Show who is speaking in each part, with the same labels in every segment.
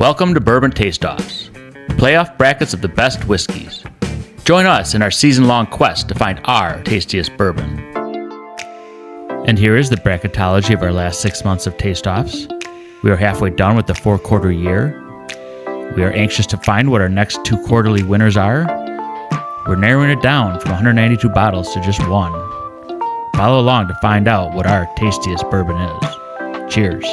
Speaker 1: Welcome to Bourbon Taste-Offs, playoff brackets of the best whiskeys. Join us in our season-long quest to find our tastiest bourbon. And here is the bracketology of our last 6 months of Taste-Offs. We are halfway done with the 4-quarter year. We are anxious to find what our next 2 quarterly winners are. We're narrowing it down from 192 bottles to just one. Follow along to find out what our tastiest bourbon is. Cheers.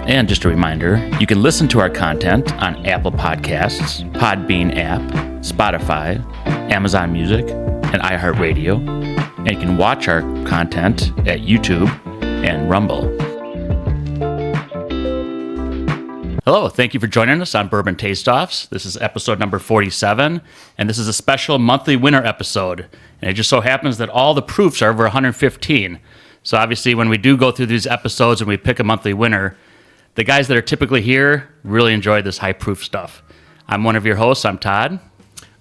Speaker 1: And just a reminder, you can listen to our content on Apple Podcasts, Podbean app, Spotify, Amazon Music, and iHeartRadio. And you can watch our content at YouTube and Rumble. Hello, thank you for joining us on Bourbon Taste-Offs. This is episode number 47, and this is a special monthly winner episode. And it just so happens that all the proofs are over 115. So obviously when we do go through these episodes and we pick a monthly winner, the guys that are typically here really enjoy this high proof stuff. I'm one of your hosts. I'm Todd.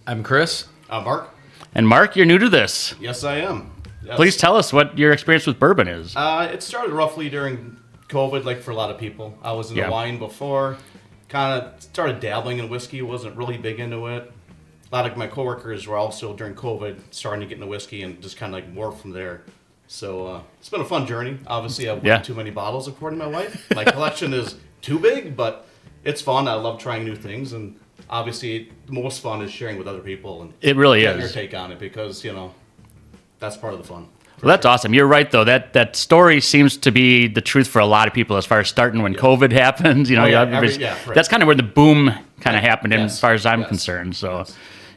Speaker 2: I'm Chris.
Speaker 3: I'm Mark.
Speaker 1: And Mark, you're new to this.
Speaker 3: Yes, I am. Yes.
Speaker 1: Please tell us what your experience with bourbon is.
Speaker 3: It started roughly during COVID, like for a lot of people. I was into wine before, kind of started dabbling in whiskey, wasn't really big into it. A lot of my coworkers were also, during COVID, starting to get into whiskey and just kind of like morphed from there. So it's been a fun journey. Obviously, I've way too many bottles, according to my wife. My collection is too big, but it's fun. I love trying new things, and obviously, the most fun is sharing with other people and
Speaker 1: it really
Speaker 3: getting
Speaker 1: is.
Speaker 3: your take on it, because that's part of the fun.
Speaker 1: Well, that's awesome. You're right, though. That story seems to be the truth for a lot of people as far as starting when COVID happened. That's kind of where the boom kind of happened, as far as I'm concerned. So,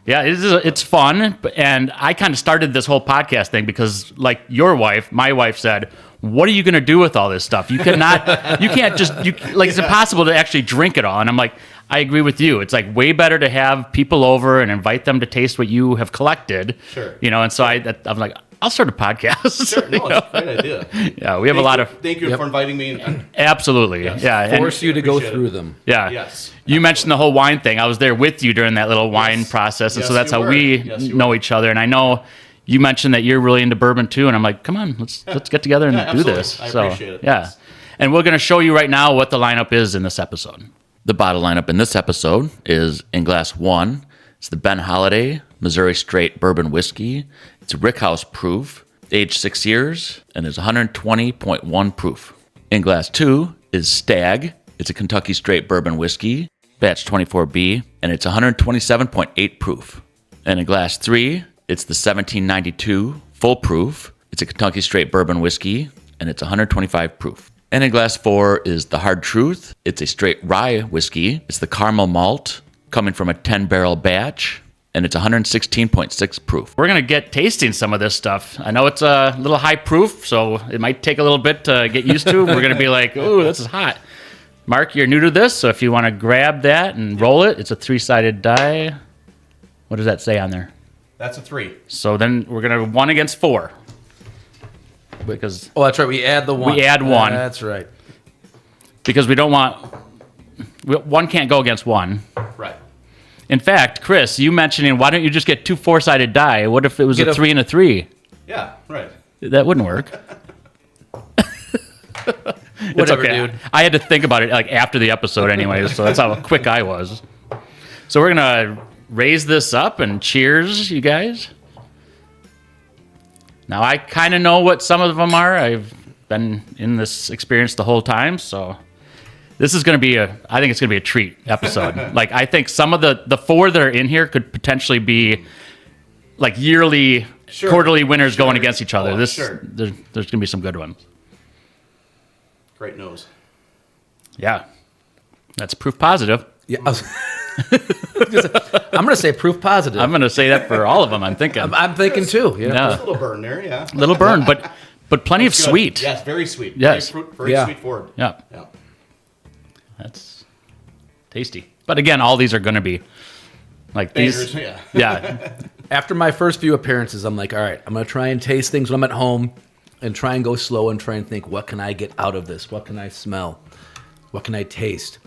Speaker 1: yeah, it's fun. And I kind of started this whole podcast thing because, like your wife, my wife said, what are you going to do with all this stuff? You cannot, you can't just, it's impossible to actually drink it all. And I'm like, I agree with you. It's like way better to have people over and invite them to taste what you have collected.
Speaker 3: Sure.
Speaker 1: And so I'm like, I'll start a podcast.
Speaker 3: Sure, no, it's a great idea.
Speaker 1: Yeah, we have a lot of...
Speaker 3: Thank you for inviting me.
Speaker 1: Absolutely,
Speaker 3: yes.
Speaker 1: yeah.
Speaker 2: Force you to go through them.
Speaker 1: Yeah.
Speaker 3: Yes.
Speaker 1: You mentioned the whole wine thing. I was there with you during that little wine process, and so that's how we know each other. And I know you mentioned that you're really into bourbon too, and I'm like, come on, let's get together and do this.
Speaker 3: I appreciate it.
Speaker 1: Yeah. Yes. And we're going to show you right now what the lineup is in this episode. The bottle lineup in this episode is in glass 1. It's the Ben Holiday Missouri Straight Bourbon Whiskey. It's Rickhouse proof, aged 6 years, and is 120.1 proof. In glass 2 is Stag. It's a Kentucky Straight Bourbon Whiskey, batch 24B, and it's 127.8 proof. And in glass 3, it's the 1792 Full Proof. It's a Kentucky Straight Bourbon Whiskey, and it's 125 proof. And in glass 4 is the Hard Truth. It's a straight rye whiskey. It's the caramel malt, coming from a 10-barrel batch, and it's 116.6 proof. We're going to get tasting some of this stuff. I know it's a little high proof, so it might take a little bit to get used to. We're going to be like, ooh, this is hot. Mark, you're new to this, so if you want to grab that and roll it, it's a 3-sided die. What does that say on there?
Speaker 3: That's a 3.
Speaker 1: So then we're going to 1 against 4. Because
Speaker 2: that's right. We add the 1.
Speaker 1: We add 1.
Speaker 2: That's right.
Speaker 1: Because we don't want... 1 can't go against 1.
Speaker 3: Right.
Speaker 1: In fact, Chris, you mentioning, why don't you just get 2 4-sided die? What if it was a 3 and a 3?
Speaker 3: Yeah, right.
Speaker 1: That wouldn't work.
Speaker 2: Whatever,
Speaker 1: okay.
Speaker 2: dude.
Speaker 1: I had to think about it like after the episode anyways, so that's how quick I was. So we're going to raise this up and cheers, you guys. Now, I kind of know what some of them are. I've been in this experience the whole time, so this is going to be I think it's going to be a treat episode. Like, I think some of the 4 that are in here could potentially be like yearly, quarterly winners going against each other. There's going to be some good ones.
Speaker 3: Great nose.
Speaker 1: Yeah. That's proof positive.
Speaker 2: Yeah. I'm going to say proof positive.
Speaker 1: I'm going to say that for all of them, I'm thinking.
Speaker 2: I'm thinking too.
Speaker 3: There's a little burn there, yeah.
Speaker 1: Little burn, but plenty of sweet.
Speaker 3: Yes, very sweet.
Speaker 1: Yes.
Speaker 3: Very sweet forward.
Speaker 1: Yeah. That's tasty. But again, all these are going to be like
Speaker 3: bangers,
Speaker 1: these. Yeah.
Speaker 2: After my first few appearances, I'm like, all right, I'm going to try and taste things when I'm at home and try and go slow and try and think, what can I get out of this? What can I smell? What can I taste?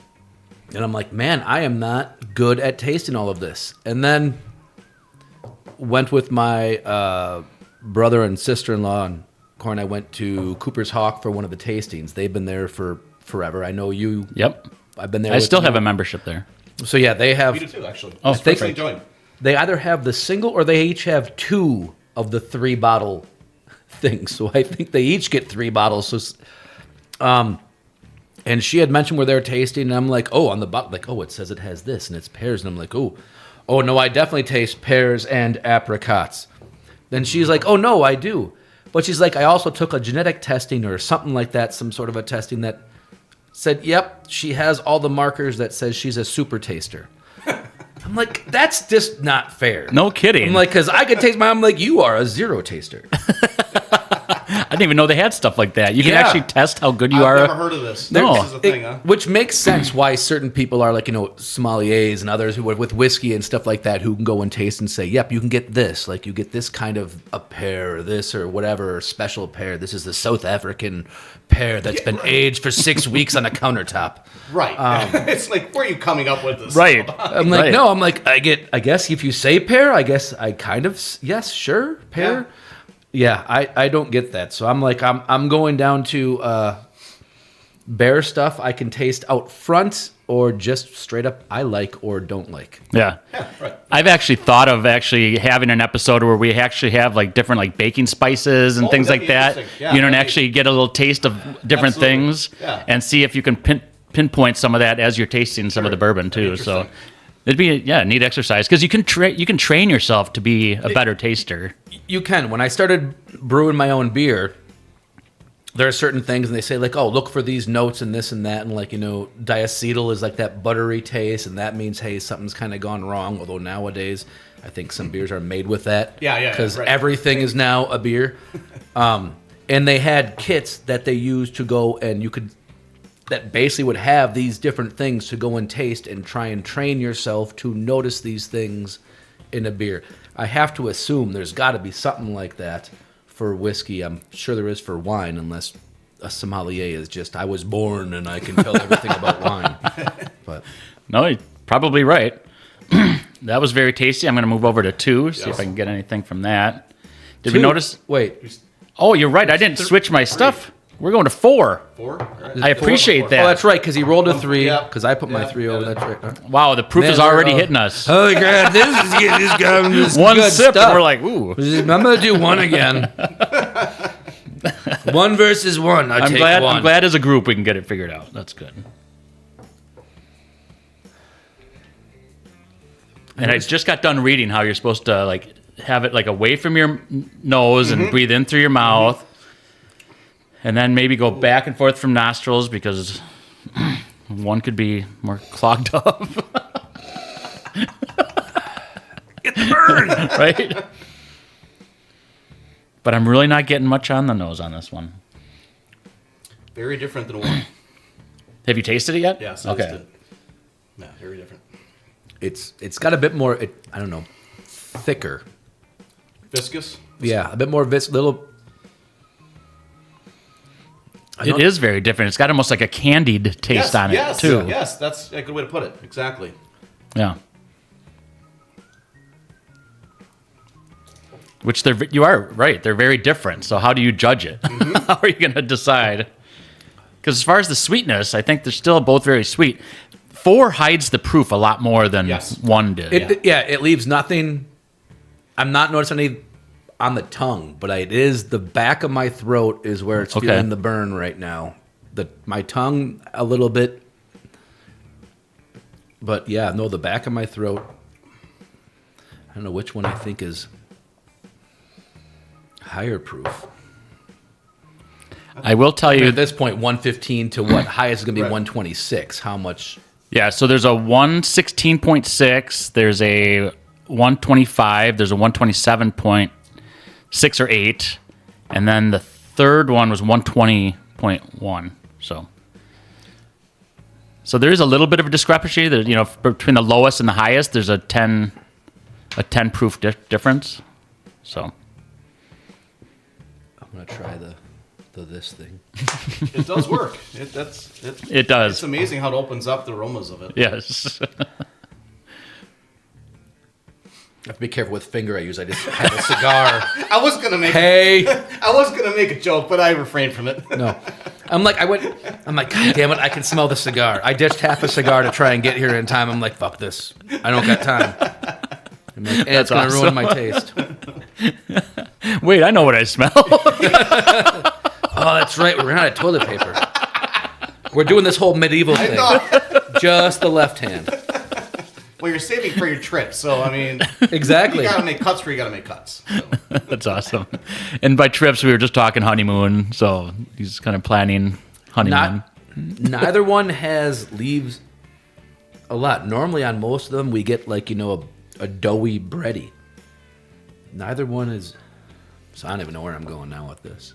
Speaker 2: And I'm like, man, I am not good at tasting all of this. And then went with my brother and sister-in-law and Corey and I went to Cooper's Hawk for one of the tastings. They've been there for forever. I know you.
Speaker 1: Yep.
Speaker 2: I've been there.
Speaker 1: I still have a membership there.
Speaker 2: So yeah, they have.
Speaker 3: Me too, actually.
Speaker 1: Oh,
Speaker 3: I think
Speaker 1: perfect.
Speaker 3: joined.
Speaker 2: They either have the single or they each have 2 of the 3 bottle things. So I think they each get 3 bottles. So, and she had mentioned where they're tasting, and I'm like, oh, on the bottle, like, oh, it says it has this, and it's pears, and I'm like, oh no, I definitely taste pears and apricots. Then she's like, oh no, I do, but she's like, I also took a genetic testing or something like that, some sort of a testing that said, yep, she has all the markers that says she's a super taster. I'm like, that's just not fair.
Speaker 1: No kidding.
Speaker 2: I'm like, because I could taste I'm like, you are a 0 taster.
Speaker 1: I didn't even know they had stuff like that. You can
Speaker 2: Yeah.
Speaker 1: actually test how good you
Speaker 3: I've
Speaker 1: are.
Speaker 3: never heard of this.
Speaker 1: No.
Speaker 3: This is a thing, huh?
Speaker 2: Which makes sense why certain people are like, sommeliers and others who are with whiskey and stuff like that who can go and taste and say, yep, you can get this. Like, you get this kind of a pear or this or whatever special pear. This is the South African pear that's been aged for 6 weeks on a countertop.
Speaker 3: Right. It's like, where are you coming up with this?
Speaker 1: Right.
Speaker 2: I'm like,
Speaker 1: Right.
Speaker 2: no, I'm like, I guess if you say pear, I guess I kind of, yes, sure, pear. Yeah, I don't get that. So I'm like, I'm going down to bear stuff I can taste out front or just straight up I like or don't like.
Speaker 1: Yeah.
Speaker 3: Yeah, right.
Speaker 1: I've actually thought of actually having an episode where we actually have like different like baking spices and
Speaker 3: Oh,
Speaker 1: things
Speaker 3: that'd
Speaker 1: like
Speaker 3: be
Speaker 1: that.
Speaker 3: interesting. Yeah,
Speaker 1: And
Speaker 3: that'd be-
Speaker 1: actually get a little taste of different
Speaker 3: Absolutely.
Speaker 1: things
Speaker 3: Yeah.
Speaker 1: and see if you can pinpoint some of that as you're tasting some of the bourbon too. So
Speaker 3: Interesting.
Speaker 1: it'd be a neat exercise because you can train yourself to be a better taster.
Speaker 2: You can. When I started brewing my own beer, there are certain things, and they say like, oh, look for these notes and this and that, and like, diacetyl is like that buttery taste, and that means, hey, something's kind of gone wrong. Although nowadays, I think some beers are made with that.
Speaker 3: Yeah,
Speaker 2: Because
Speaker 3: right.
Speaker 2: everything is now a beer. And they had kits that they used to go and that basically would have these different things to go and taste and try and train yourself to notice these things in a beer. I have to assume there's got to be something like that for whiskey. I'm sure there is for wine, unless a sommelier is just, I was born and I can tell everything about wine. But
Speaker 1: No, you're probably right. That was very tasty. I'm going to move over to 2, see if I can get anything from that. Did we notice?
Speaker 2: Wait.
Speaker 1: Oh, you're right. I didn't switch my stuff. We're going to 4.
Speaker 3: 4? All right.
Speaker 1: I appreciate
Speaker 2: Oh,
Speaker 1: that.
Speaker 2: that's right, because he rolled a 3,
Speaker 3: Yeah.
Speaker 2: because I put my
Speaker 3: Yeah,
Speaker 2: 3 over.
Speaker 3: yeah.
Speaker 2: That's right.
Speaker 1: Wow, the proof is
Speaker 2: Man, we're,
Speaker 1: already hitting us.
Speaker 2: Oh, God, this is getting this guy this
Speaker 1: One
Speaker 2: good
Speaker 1: sip,
Speaker 2: stuff.
Speaker 1: and we're like, ooh.
Speaker 2: I'm going to do 1 again. 1 versus 1.
Speaker 1: I'm
Speaker 2: take
Speaker 1: glad.
Speaker 2: 1.
Speaker 1: I'm glad as a group we can get it figured out. That's good. And I just got done reading how you're supposed to like have it like away from your nose and breathe in through your mouth, and then maybe go back and forth from nostrils because one could be more clogged up. Get the burn, right? But I'm really not getting much on the nose on this one.
Speaker 3: Very different than wine.
Speaker 1: Have you tasted it yet?
Speaker 3: Yes.
Speaker 1: Okay.
Speaker 3: Yeah, very different.
Speaker 2: It's got a bit more, I don't know, thicker.
Speaker 3: Viscous?
Speaker 2: Yeah, a bit more little.
Speaker 1: It is very different. It's got almost like a candied taste on it too.
Speaker 3: Yes, that's a good way to put it. Exactly.
Speaker 1: Yeah. Which you are right. They're very different. So how do you judge it? How are you going to decide? Because as far as the sweetness, I think they're still both very sweet. 4 hides the proof a lot more than
Speaker 3: Yes.
Speaker 1: 1 did.
Speaker 2: It leaves nothing. I'm not noticing any on the tongue, but it is the back of my throat is where it's
Speaker 1: Okay.
Speaker 2: feeling the burn right now. My tongue a little bit, but yeah, no, the back of my throat. I don't know which one I think is higher proof.
Speaker 1: I will tell you.
Speaker 2: At this point, 115 to what? Highest is going to be
Speaker 3: Right.
Speaker 2: 126. How much?
Speaker 1: Yeah, so there's a 116.6, there's a 125, there's a 127.6 or 8, and then the third one was 120.1. So there is a little bit of a discrepancy that between the lowest and the highest. There's a 10 proof difference. So
Speaker 2: I'm going to try this thing.
Speaker 3: It does work.
Speaker 1: It does.
Speaker 3: It's amazing how it opens up the aromas of it.
Speaker 1: Yes.
Speaker 2: have to be careful with finger I use. I just had a cigar.
Speaker 3: I was gonna make.
Speaker 2: Hey.
Speaker 3: I was gonna make a joke, but I refrained from it.
Speaker 2: No. I'm like, God damn it, I can smell the cigar. I ditched half a cigar to try and get here in time. I'm like, fuck this. I don't got time. I'm like, it's going to ruin my taste.
Speaker 1: Wait, I know what I smell.
Speaker 2: Oh, that's right. We're out of toilet paper. We're doing this whole medieval thing. Just the left hand.
Speaker 3: Well, you're saving for your trip, so I mean,
Speaker 2: Exactly.
Speaker 3: you gotta make cuts where you gotta make cuts. So.
Speaker 1: That's awesome. And by trips, we were just talking honeymoon, so he's kind of planning honeymoon.
Speaker 2: Neither one has leaves a lot. Normally on most of them, we get like, a doughy bready. Neither one is... So I don't even know where I'm going now with this.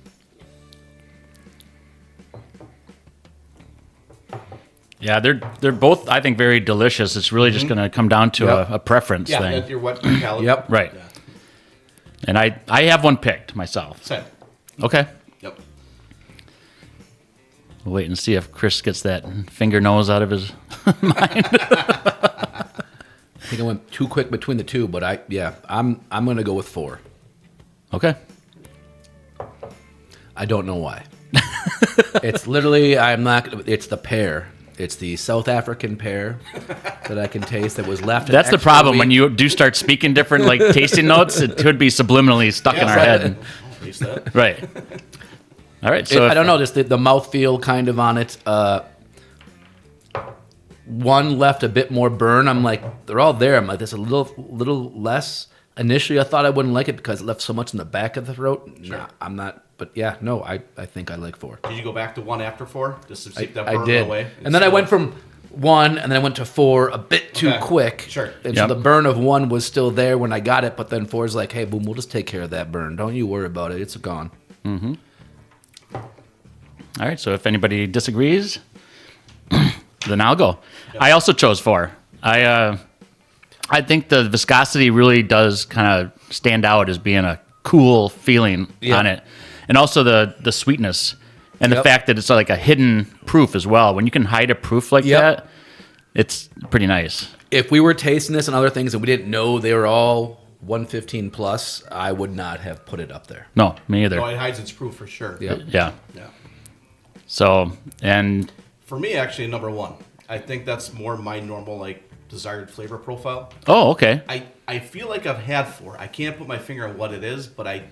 Speaker 1: Yeah, they're both, I think, very delicious. It's really just going to come down to a preference
Speaker 3: Yeah,
Speaker 1: thing.
Speaker 3: that's your wet palate.
Speaker 2: Yep.
Speaker 1: Right.
Speaker 3: Yeah.
Speaker 1: And I have one picked myself.
Speaker 3: Same.
Speaker 1: Okay.
Speaker 3: Yep.
Speaker 1: We'll wait and see if Chris gets that finger nose out of his mind.
Speaker 2: I think I went too quick between the two, but I'm going to go with 4.
Speaker 1: Okay.
Speaker 2: I don't know why. It's literally, it's the pear. It's the South African pear that I can taste that was left.
Speaker 1: That's the problem. When you do start speaking different like tasting notes, it could be subliminally stuck in our head.
Speaker 3: I'll use that.
Speaker 1: Right. All right. So
Speaker 2: I don't know, just the mouthfeel kind of on it. One left a bit more burn. I'm like, they're all there. I'm like, there's a little less. Initially, I thought I wouldn't like it because it left so much in the back of the throat.
Speaker 3: Sure.
Speaker 2: Nah, I'm not. But yeah, no, I think I like 4.
Speaker 3: Did you go back to 1 after 4 just to see that
Speaker 2: I
Speaker 3: burn
Speaker 2: did.
Speaker 3: away?
Speaker 2: And then I went from 1, and then I went to 4 a bit too
Speaker 3: Okay.
Speaker 2: quick.
Speaker 3: Sure.
Speaker 2: And
Speaker 1: Yep.
Speaker 2: so the burn of 1 was still there when I got it, but then 4 is like, hey, boom, we'll just take care of that burn. Don't you worry about it. It's gone.
Speaker 1: All right. So if anybody disagrees, then I'll go. I also chose 4. I think the viscosity really does kind of stand out as being a cool feeling on it. And also the sweetness and the fact that it's like a hidden proof as well. When you can hide a proof like that, it's pretty nice.
Speaker 2: If we were tasting this and other things and we didn't know they were all 115 plus, I would not have put it up there.
Speaker 1: No, me either.
Speaker 3: No, it hides its proof for sure.
Speaker 2: Yep.
Speaker 1: Yeah.
Speaker 3: Yeah.
Speaker 1: So, and
Speaker 3: For me, actually, number 1. I think that's more my normal, like, desired flavor profile.
Speaker 1: oh, okay.
Speaker 3: I feel like I've had 4. I can't put my finger on what it is, but I've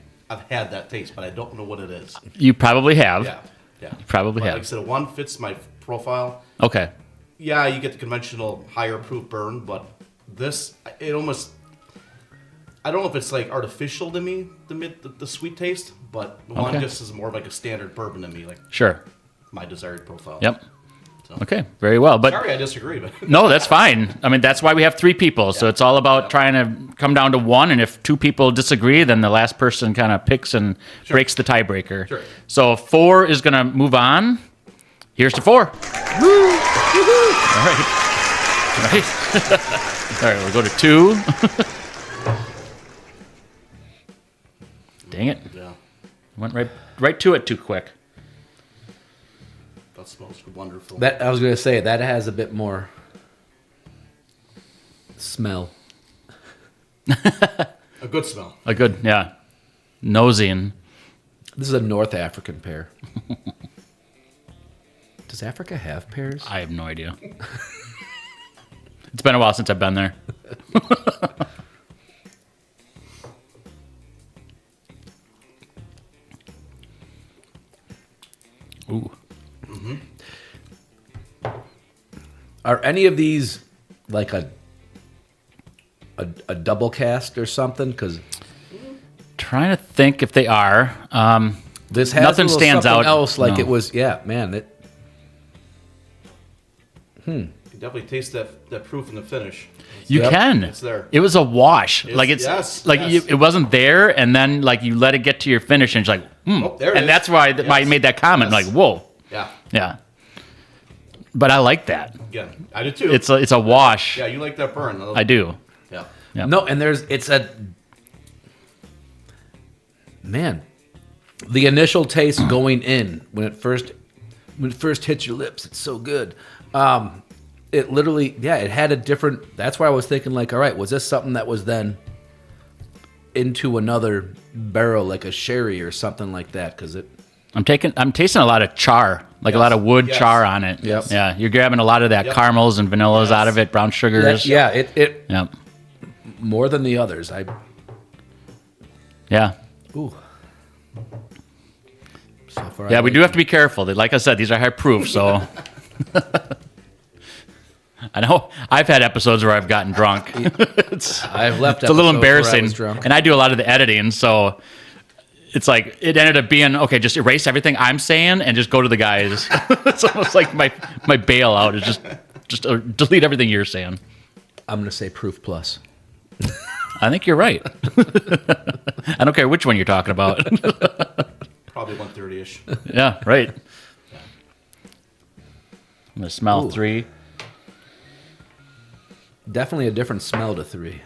Speaker 3: had that taste, but I don't know what it is.
Speaker 1: You probably have.
Speaker 3: Yeah. Yeah.
Speaker 1: Probably
Speaker 3: But
Speaker 1: have.
Speaker 3: Like I said, 1 fits my profile.
Speaker 1: Okay.
Speaker 3: Yeah, you get the conventional higher proof burn, but this, it almost, I don't know if it's like artificial to me, the sweet taste, but 1 just is more like a standard bourbon to me, like
Speaker 1: Sure.
Speaker 3: my desired profile.
Speaker 1: Yep.
Speaker 3: So.
Speaker 1: Okay. Very well. But
Speaker 3: Sorry, I disagree, but
Speaker 1: no, that's fine. I mean, that's why we have 3 people. So it's all about trying to come down to 1. And if 2 people disagree, then the last person kind of picks and breaks the tiebreaker.
Speaker 3: Sure.
Speaker 1: So 4 is going to move on. Here's to 4. Woo! Woo-hoo! All right. All right. All right, we'll go to 2. Dang it.
Speaker 3: yeah,
Speaker 1: Went right to it too quick.
Speaker 3: that smells wonderful.
Speaker 2: That I was going to say, that has a bit more smell.
Speaker 3: A good smell.
Speaker 1: A good, yeah. Nosing.
Speaker 2: This is a North African pear. Does Africa have pears?
Speaker 1: I have no idea. It's been a while since I've been there. Ooh.
Speaker 2: Are any of these like a double cast or something? Because
Speaker 1: Trying to think if they are.
Speaker 2: this has
Speaker 1: Nothing
Speaker 2: a little
Speaker 1: stands
Speaker 2: something
Speaker 1: out.
Speaker 2: else like
Speaker 1: No.
Speaker 2: it was. Yeah, man.
Speaker 3: You definitely taste that proof in the finish.
Speaker 1: You
Speaker 2: Yep.
Speaker 1: can.
Speaker 3: It's there.
Speaker 1: It was a wash.
Speaker 3: It's-
Speaker 1: Like it's
Speaker 3: yes,
Speaker 1: like
Speaker 3: yes.
Speaker 1: it wasn't there, and then like you let it get to your finish, and it's like,
Speaker 3: Oh, there it
Speaker 1: and
Speaker 3: is.
Speaker 1: that's why I
Speaker 3: Yes.
Speaker 1: made that comment.
Speaker 3: Yes.
Speaker 1: Like, whoa,
Speaker 3: Yeah,
Speaker 1: yeah. But I like that.
Speaker 3: again, I did too.
Speaker 1: It's a wash.
Speaker 3: Yeah, you like that burn.
Speaker 1: I do.
Speaker 3: Yeah.
Speaker 1: Yep.
Speaker 2: No, and it's a man. The initial taste going in when it first hits your lips, it's so good. It literally, it had a different. That's why I was thinking, like, all right, was this something that was then into another barrel, like a sherry or something like that, because it.
Speaker 1: I'm tasting a lot of char, like a lot of wood char on it.
Speaker 2: Yep.
Speaker 1: Yeah, you're grabbing a lot of that caramels and vanillas out of it, brown sugars.
Speaker 2: It
Speaker 1: Yep.
Speaker 2: more than the others.
Speaker 1: Yeah.
Speaker 2: Ooh. So far,
Speaker 1: Yeah, we do have to be careful. Like I said, these are high proof, so. I know I've had episodes where I've gotten drunk.
Speaker 2: I've left.
Speaker 1: It's a little
Speaker 2: episodes where I
Speaker 1: embarrassing,
Speaker 2: was drunk.
Speaker 1: and I do a lot of the editing, so it's like it ended up being okay. Just erase everything I'm saying and just go to the guys. It's almost like my bailout is just delete everything you're saying.
Speaker 2: I'm gonna say proof plus.
Speaker 1: I think you're right. I don't care which one you're talking about.
Speaker 3: Probably 130-ish.
Speaker 1: Yeah, right. I'm gonna smell 3.
Speaker 2: Definitely a different smell to 3.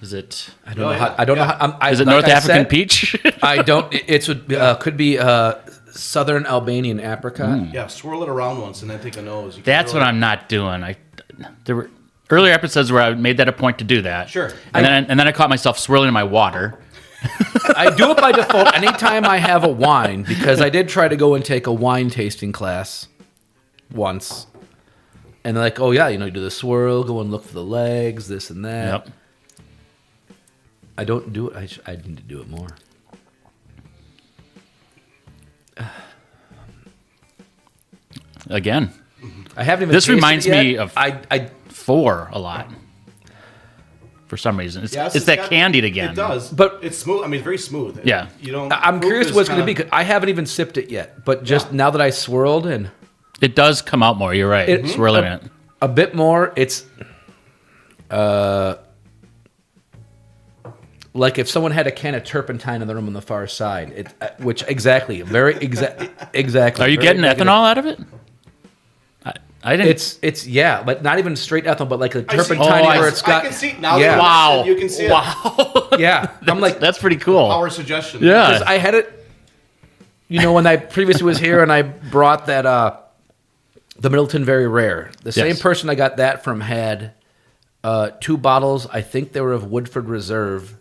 Speaker 1: Is it?
Speaker 2: I don't know how. I don't know how.
Speaker 1: Is it North African peach?
Speaker 2: I don't. It could be Southern Albanian apricot.
Speaker 3: Yeah, swirl it around once and then take a nose.
Speaker 1: That's what I'm not doing. There were earlier episodes where I made that a point to do that.
Speaker 3: Sure.
Speaker 1: And then I caught myself swirling in my water.
Speaker 2: I do it by default anytime I have a wine, because I did try to go and take a wine tasting class once. And they're like, oh, yeah, you do the swirl, go and look for the legs, this and that.
Speaker 1: Yep.
Speaker 2: I don't do it. I need to do it more.
Speaker 1: Again,
Speaker 2: I haven't even
Speaker 1: this
Speaker 2: tasted
Speaker 1: reminds
Speaker 2: it yet.
Speaker 1: me of
Speaker 2: I
Speaker 1: 4 a lot. For some reason, it's
Speaker 3: Yes,
Speaker 1: that candied again.
Speaker 3: It does,
Speaker 2: But-
Speaker 3: it's smooth. I mean, it's very smooth.
Speaker 1: Yeah.
Speaker 3: You don't.
Speaker 2: I'm
Speaker 3: proof
Speaker 2: curious
Speaker 3: is
Speaker 2: what it's going to be.
Speaker 3: kinda-
Speaker 2: 'Cause I haven't even sipped it yet. But just now that I swirled and
Speaker 1: It does come out more. You're right. Swirling it.
Speaker 2: a bit more, it's like if someone had a can of turpentine in the room on the far side. Exactly.
Speaker 1: Are you
Speaker 2: very
Speaker 1: getting
Speaker 2: negative.
Speaker 1: ethanol out of it? I didn't.
Speaker 2: It's but not even straight ethanol, but like a
Speaker 3: I see-
Speaker 2: turpentine
Speaker 1: Oh,
Speaker 2: where it's got.
Speaker 3: I can see now.
Speaker 2: Yeah.
Speaker 1: Wow.
Speaker 3: You can see it.
Speaker 1: Wow.
Speaker 2: Yeah, I'm like,
Speaker 1: That's pretty cool.
Speaker 3: Power suggestion.
Speaker 1: Yeah.
Speaker 2: because I had it. When I previously was here and I brought that the Middleton Very Rare. The same
Speaker 1: Yes.
Speaker 2: person I got that from had 2 bottles. I think they were of Woodford Reserve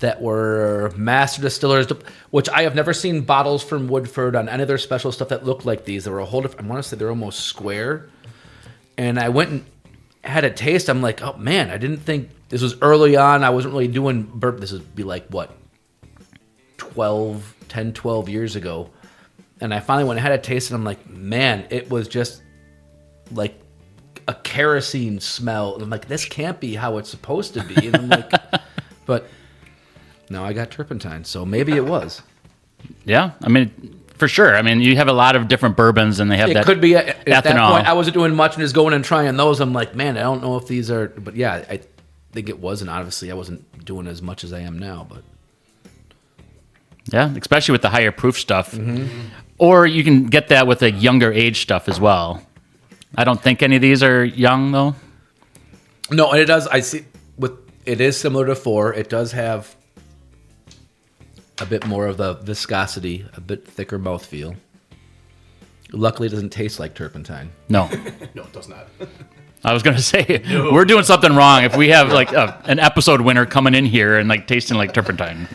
Speaker 2: that were master distillers, which I have never seen bottles from Woodford on any of their special stuff that looked like these. They were a whole different. I want to say they're almost square. And I went and had a taste. I'm like, oh man, I didn't think this was early on. I wasn't really doing burp. This would be like what, 10, 12 years ago. And I finally went and had a taste, and I'm like, man, it was just like a kerosene smell. And I'm like, this can't be how it's supposed to be. And I'm like, but no, I got turpentine, so maybe it was.
Speaker 1: Yeah. I mean, for sure. I mean, you have a lot of different bourbons, and they have
Speaker 2: It
Speaker 1: that.
Speaker 2: could be at that
Speaker 1: ethanol.
Speaker 2: point. I wasn't doing much and just going and trying those. I'm like, man, I don't know if these are. But yeah, I think it was, and obviously I wasn't doing as much as I am now. But
Speaker 1: Yeah, especially with the higher proof stuff.
Speaker 2: Mm-hmm.
Speaker 1: Or you can get that with a younger age stuff as well. I don't think any of these are young though.
Speaker 2: no, and it does. I see. It is similar to 4. It does have a bit more of the viscosity, a bit thicker mouthfeel. Luckily, it doesn't taste like turpentine.
Speaker 1: No.
Speaker 3: No, it does not.
Speaker 1: I was going to say, we're doing something wrong if we have like an episode winner coming in here and like tasting like turpentine.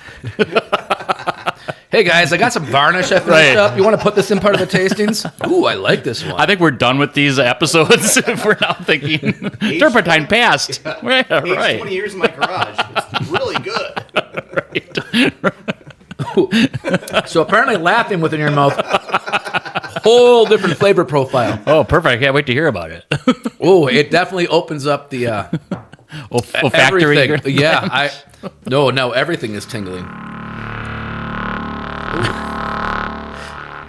Speaker 2: Hey guys, I got some varnish I finished
Speaker 1: Right.
Speaker 2: up. You want to put this in part of the tastings? Ooh, I like this one.
Speaker 1: I think we're done with these episodes if we're now thinking turpentine passed. Right.
Speaker 3: Aged 20
Speaker 1: right.
Speaker 3: years in my garage. It's really good.
Speaker 2: So apparently laughing within your mouth, whole different flavor profile.
Speaker 1: Oh, perfect. I can't wait to hear about it.
Speaker 2: Oh, it definitely opens up the
Speaker 1: Olfactory.
Speaker 2: everything. Yeah, no, everything is tingling.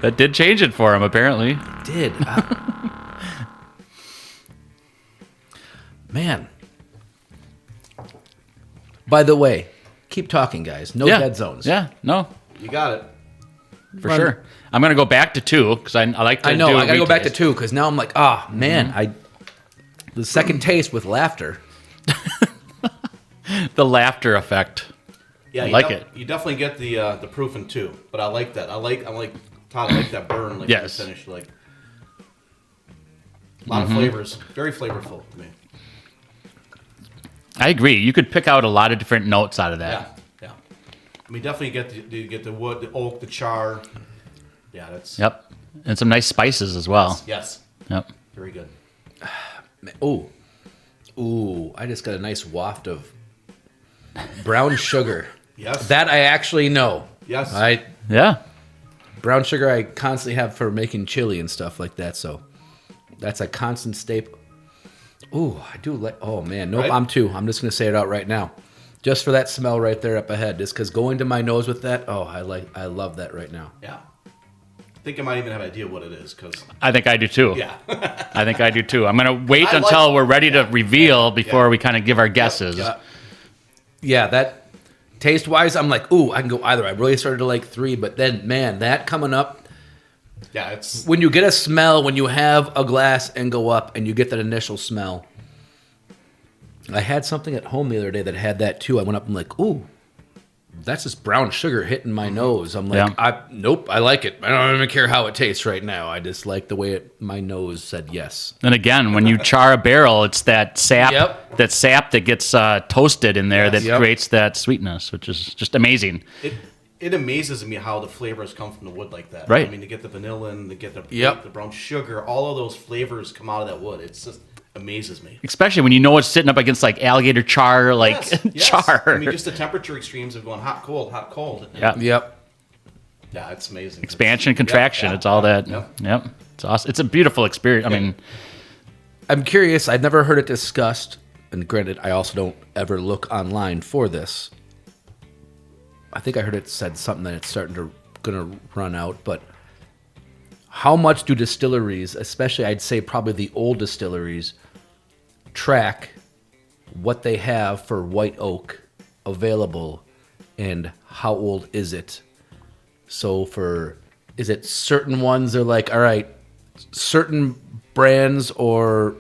Speaker 1: That did change it for him, apparently.
Speaker 2: It did. Man. By the way, keep talking, guys. No dead zones.
Speaker 1: Yeah, no,
Speaker 3: You got it.
Speaker 1: for sure. I'm going to go back to 2 because I like to
Speaker 2: I know.
Speaker 1: do a
Speaker 2: I gotta go back to
Speaker 1: retaste.
Speaker 2: 2 because now I'm like, man, the second taste with laughter.
Speaker 1: The laughter effect.
Speaker 3: Yeah, you
Speaker 1: like it.
Speaker 3: You definitely get the proof in 2, but I like that. I like Todd. I like that burn. Like
Speaker 1: Yes.
Speaker 3: the finish. Like a lot of flavors. Very flavorful to me.
Speaker 1: I agree. You could pick out a lot of different notes out of that.
Speaker 3: Yeah. I mean, definitely get the wood, the oak, the char. Yeah, that's.
Speaker 1: Yep. And some nice spices as well.
Speaker 3: Yes.
Speaker 1: Yep.
Speaker 3: Very good.
Speaker 2: Ooh, I just got a nice waft of brown sugar.
Speaker 3: Yes.
Speaker 2: That I actually know.
Speaker 3: Yes.
Speaker 1: Yeah.
Speaker 2: Brown sugar I constantly have for making chili and stuff like that, so that's a constant staple. Ooh, I do like. Oh man, nope.
Speaker 3: Right?
Speaker 2: I'm just gonna say it out right now, just for that smell right there up ahead. Just because going to my nose with that. Oh, I love that right now.
Speaker 3: Yeah. I think I might even have an idea what it is because.
Speaker 1: I think I do too.
Speaker 3: Yeah.
Speaker 1: I think I do too. I'm going to wait
Speaker 3: I
Speaker 1: until
Speaker 3: like-
Speaker 1: we're ready to reveal before
Speaker 3: Yeah.
Speaker 1: we kind of give our guesses.
Speaker 2: Yeah, that taste wise, I'm like, ooh, I can go either. I really started to like 3, but then man, that coming up.
Speaker 3: Yeah, it's.
Speaker 2: When you get a smell, when you have a glass and go up and you get that initial smell. I had something at home the other day that had that too. I went up and like, ooh, that's just brown sugar hitting my nose. I'm like,
Speaker 1: Yeah.
Speaker 2: Nope, I like it. I don't even care how it tastes right now. I just like the way my nose said yes.
Speaker 1: And again, when you char a barrel, it's that sap,
Speaker 2: Yep.
Speaker 1: that gets toasted in there that
Speaker 2: Yep.
Speaker 1: creates that sweetness, which is just amazing.
Speaker 3: It amazes me how the flavors come from the wood like that.
Speaker 1: Right.
Speaker 3: I mean, to get the vanilla and to get the
Speaker 2: Yep.
Speaker 3: brown sugar, all of those flavors come out of that wood. It's just amazes me.
Speaker 1: Especially when you know it's sitting up against like alligator char, like
Speaker 3: Yes.
Speaker 1: char.
Speaker 3: I mean, just the temperature extremes of going hot, cold, hot, cold.
Speaker 1: Yeah.
Speaker 2: Yep.
Speaker 3: Yeah, it's amazing.
Speaker 1: Expansion, contraction.
Speaker 3: Yeah,
Speaker 1: It's all that.
Speaker 3: Yep.
Speaker 1: Yep. It's awesome. It's a beautiful experience. I mean,
Speaker 2: I'm curious. I've never heard it discussed, and granted, I also don't ever look online for this. I think I heard it said something that it's gonna run out, but how much do distilleries, especially I'd say probably the old distilleries, track what they have for white oak available and how old is it? So is it certain ones they're like, all right, certain brands or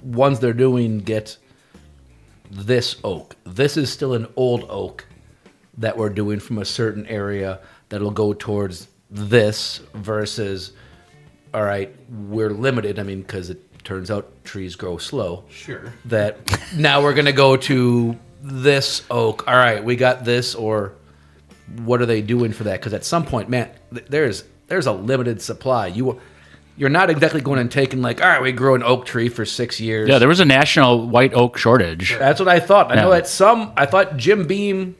Speaker 2: ones they're doing get this oak. This is still an old oak that we're doing from a certain area that'll go towards this versus, all right, we're limited. I mean, because it turns out trees grow slow.
Speaker 3: Sure.
Speaker 2: That now we're going to go to this oak. All right, we got this, or what are they doing for that? Because at some point, man, there's a limited supply. You're not exactly going and taking like, all right, we grow an oak tree for 6 years.
Speaker 1: yeah, there was a national white oak shortage.
Speaker 2: That's what I thought. I know
Speaker 1: Yeah.
Speaker 2: that I thought Jim Beam,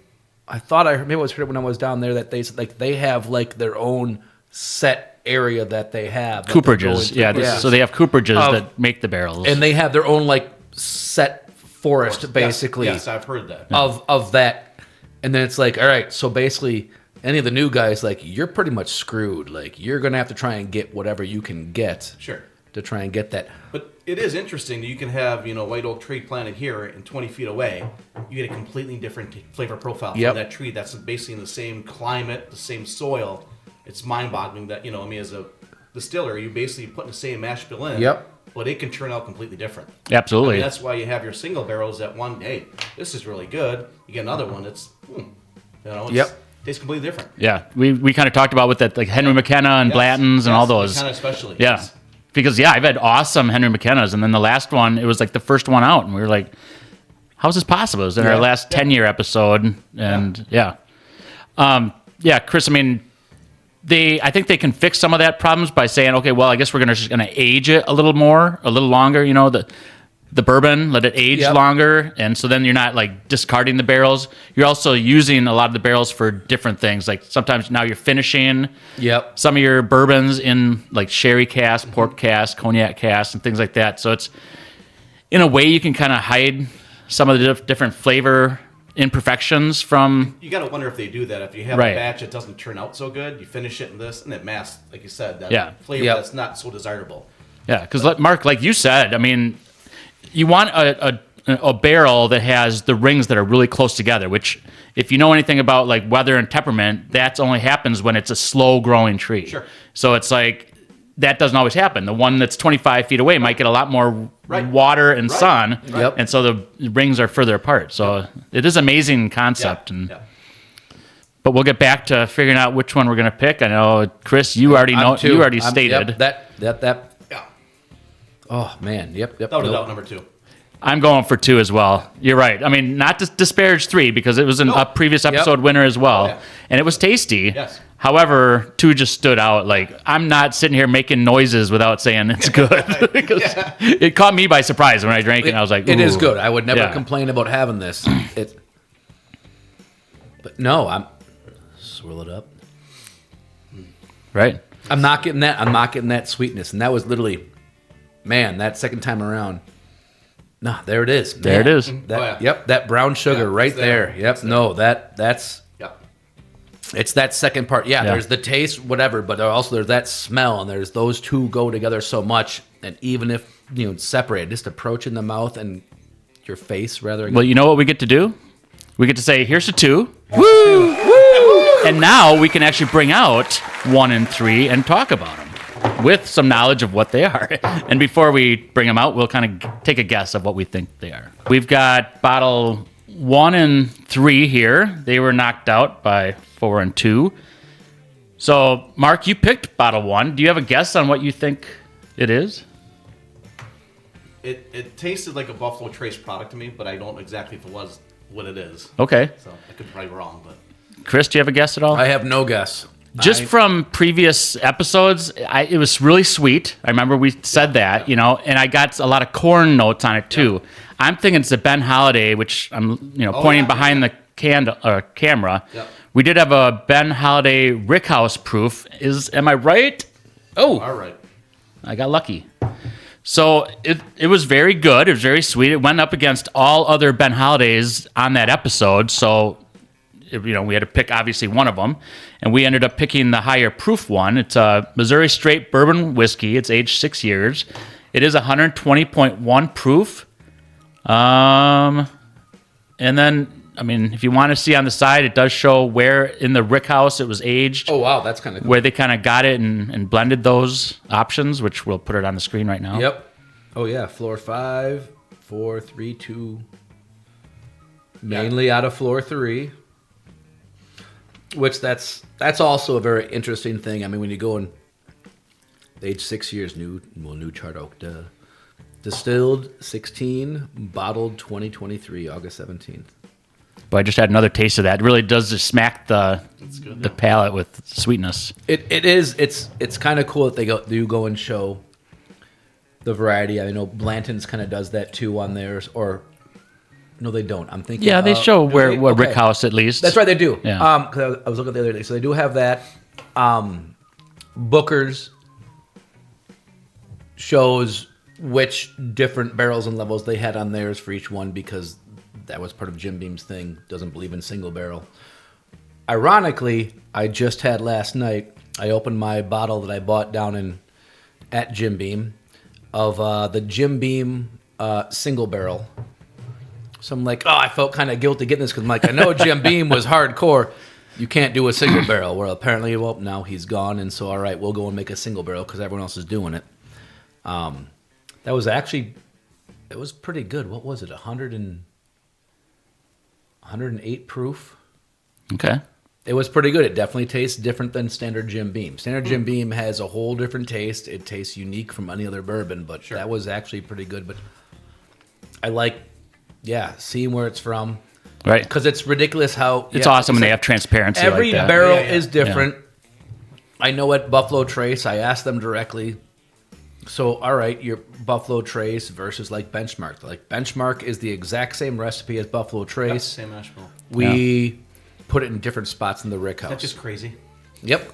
Speaker 2: I maybe I was heard it when I was down there that they have like their own set area that they have. that they're going
Speaker 1: Cooperages.
Speaker 2: to.
Speaker 1: Yeah, so they have cooperages that make the barrels.
Speaker 2: And they have their own like set forest basically
Speaker 3: Yes, I've heard that.
Speaker 2: of that. And then it's like, all right, so basically any of the new guys, like, you're pretty much screwed. Like, you're going to have to try and get whatever you can get.
Speaker 3: Sure.
Speaker 2: To try and get that.
Speaker 3: But it is interesting that you can have, white oak tree planted here and 20 feet away. You get a completely different flavor profile from that tree that's basically in the same climate, the same soil. It's mind-boggling that, as a distiller, you basically put the same mash bill in.
Speaker 2: Yep.
Speaker 3: But it can turn out completely different.
Speaker 1: Absolutely.
Speaker 3: I mean, that's why you have your single barrels that one, hey, this is really good. You get another one that's, tastes completely different.
Speaker 1: Yeah, we kind of talked about with that, like Henry McKenna and Blanton's and all those.
Speaker 3: McKenna especially.
Speaker 1: Yeah.
Speaker 3: Yes.
Speaker 1: Because, I've had awesome Henry McKenna's, and then the last one, it was like the first one out, and we were like, how's this possible? It was in our last 10-year episode, and Chris, I mean, I think they can fix some of that problems by saying, okay, well, I guess we're just going to age it a little longer, the bourbon, let it age longer, and so then you're not like discarding the barrels. You're also using a lot of the barrels for different things. Like sometimes now you're finishing some of your bourbons in like sherry cask, port cask, cognac cask, and things like that. So it's, in a way, you can kind of hide some of the different flavor imperfections from.
Speaker 3: You got to wonder if they do that. If you have a batch that doesn't turn out so good, you finish it in this, and it masks, like you said, that flavor that's not so desirable.
Speaker 1: Yeah, because Mark, like you said, I mean, you want a barrel that has the rings that are really close together, which, if you know anything about like weather and temperament, that only happens when it's a slow growing tree.
Speaker 3: Sure.
Speaker 1: So it's like, that doesn't always happen. The one that's 25 feet away might get a lot more water and sun, and so the rings are further apart. So it is an amazing concept. But we'll get back to figuring out which one we're going to pick. I know, Chris, you already know. You already stated
Speaker 2: that. Oh man, yep.
Speaker 3: Without a doubt, number 2.
Speaker 1: I'm going for 2 as well. You're right. I mean, not to disparage 3 because it was a previous episode winner as well, and it was tasty.
Speaker 3: Yes.
Speaker 1: However, 2 just stood out. Like, I'm not sitting here making noises without saying it's good because it caught me by surprise when I drank it. And I was like,
Speaker 2: it is good. I would never complain about having this. But no, I'm swirl it up.
Speaker 1: Right.
Speaker 2: I'm not getting that. I'm not getting that sweetness, and that was literally, man, that second time around. No, there it is. Man.
Speaker 1: There it is.
Speaker 2: That, Yep, that brown sugar right there. Yep. No, that's.
Speaker 3: Yep.
Speaker 2: It's that second part. Yeah, there's the taste, whatever, but there's that smell, and there's those two go together so much. And even if separated, just approach in the mouth and your face rather.
Speaker 1: Well, you know what we get to do? We get to say, "Here's a 2." Woo! Woo! And now we can actually bring out 1 and 3 and talk about them with some knowledge of what they are. And before we bring them out, we'll kind of take a guess of what we think they are. We've got bottle 1 and 3 here. They were knocked out by 4 and 2. So, Mark, you picked bottle 1. Do you have a guess on what you think it is?
Speaker 3: It tasted like a Buffalo Trace product to me, but I don't exactly if it was what it is.
Speaker 1: Okay.
Speaker 3: So I could be probably wrong, but
Speaker 1: Chris, do you have a guess at all?
Speaker 2: I have no guess.
Speaker 1: Just from previous episodes, it was really sweet. I remember we said that, and I got a lot of corn notes on it too. Yeah. I'm thinking it's a Ben Holiday, which I'm, pointing behind the camera.
Speaker 3: Yep.
Speaker 1: We did have a Ben Holiday Rickhouse proof. Am I right? Oh,
Speaker 3: all right.
Speaker 1: I got lucky. So it was very good. It was very sweet. It went up against all other Ben Holidays on that episode. So, we had to pick obviously one of them, and we ended up picking the higher proof one. It's a Missouri Straight Bourbon whiskey. It's aged 6 years. It is 120.1 proof. And then, if you want to see on the side, it does show where in the Rickhouse it was aged.
Speaker 2: Oh, wow, that's kind of cool.
Speaker 1: Where they kind of got it and blended those options, which we'll put it on the screen right now.
Speaker 2: Yep. Oh, yeah, floor 5, 4, 3, 2. Mainly out of floor 3. Which that's also a very interesting thing. When you go in age 6 years, new chart oak, distilled 16, bottled 2023, August 17th.
Speaker 1: But I just had another taste of that. It really does just smack the palate with sweetness.
Speaker 2: It is. It's kind of cool that they go and show the variety. I know Blanton's kind of does that too on theirs, or. No, they don't. I'm thinking.
Speaker 1: Yeah, they show where Rickhouse at least.
Speaker 2: That's right, they do.
Speaker 1: Yeah.
Speaker 2: Because I was looking the other day, so they do have that. Booker's shows which different barrels and levels they had on theirs for each one because that was part of Jim Beam's thing. Doesn't believe in single barrel. Ironically, I just had last night. I opened my bottle that I bought down at Jim Beam of the Jim Beam single barrel. So I'm like, I felt kind of guilty getting this because I'm like, I know Jim Beam was hardcore. You can't do a single barrel. Well, apparently, now he's gone. And so, all right, we'll go and make a single barrel because everyone else is doing it. That was actually, it was pretty good. What was it? 108 proof.
Speaker 1: Okay.
Speaker 2: It was pretty good. It definitely tastes different than standard Jim Beam. Standard Jim Beam has a whole different taste. It tastes unique from any other bourbon, but that was actually pretty good. But I like... Yeah, seeing where it's from.
Speaker 1: Right.
Speaker 2: Because it's ridiculous how...
Speaker 1: It's awesome when they have transparency
Speaker 2: every
Speaker 1: like that.
Speaker 2: barrel is different. Yeah. I know at Buffalo Trace, I asked them directly, so, all right, your Buffalo Trace versus like Benchmark. Like Benchmark is the exact same recipe as Buffalo Trace.
Speaker 3: Same mash bill.
Speaker 2: We put it in different spots in the Rickhouse.
Speaker 3: That's just crazy.
Speaker 2: Yep.